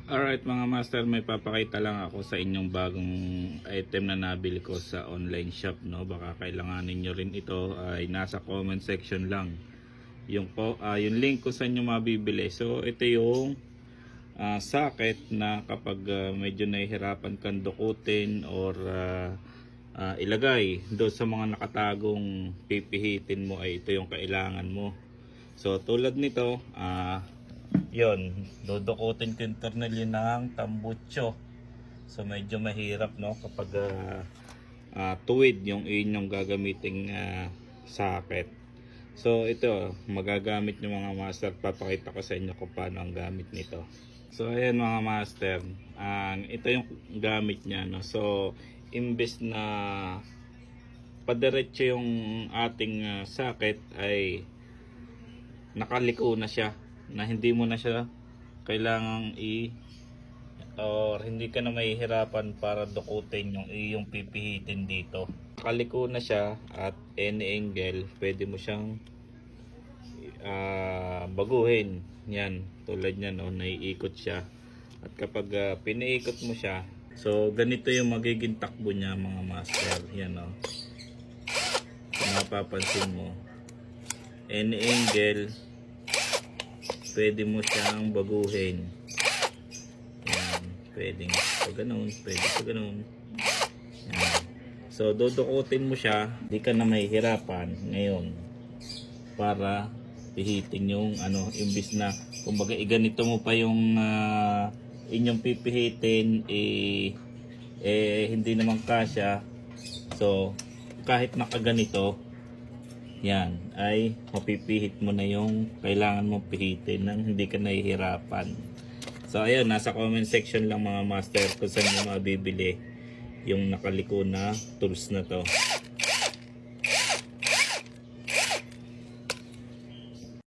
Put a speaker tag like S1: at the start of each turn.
S1: Alright mga master, may papakita lang ako sa inyong bagong item na nabili ko sa online shop, no? Baka kailanganin nyo rin ito, ay nasa comment section lang yung link ko sa inyo mabibili. So ito yung socket na kapag medyo nahihirapan kang dukutin or ilagay doon sa mga nakatagong pipihitin mo, ay ito yung kailangan mo. So tulad nito, yon, dudukutin ko yung tornilyo ng tambucho. So medyo mahirap, no, kapag tuwid yung inyong gagamiting socket. So ito magagamit ng mga master, papakita ko sa inyo kung paano ang gamit nito. So ayan mga master, ito yung gamit niya, no. So imbes na padiretso yung ating socket, ay nakaliko na siya, na hindi mo na siya kailangang or hindi ka na mahihirapan para dukutin yung iyong pipihitin dito. Nakaliko na siya at any angle pwede mo siyang baguhin. Yan, tulad niyan, no, naiikot siya. At kapag piniikot mo siya, so ganito yung magiging takbo niya mga master. Yan, no, kung mapapansin mo, any angle pwede mo siyang baguhin. Yan, pwedeng pa ganun, pwede pa ganun. Yan. So dudukutin mo siya, di ka na mahihirapan ngayon para pihitin yung imbis na kumbaga iganito mo pa yung inyong pipihitin, hindi naman kasya. So kahit nakaganito, yan ay mapipihit mo na yung kailangan mong pihitin nang hindi ka nahihirapan. So ayun, nasa comment section lang mga master kung saan mo mabibili yung nakaliko na tools na to.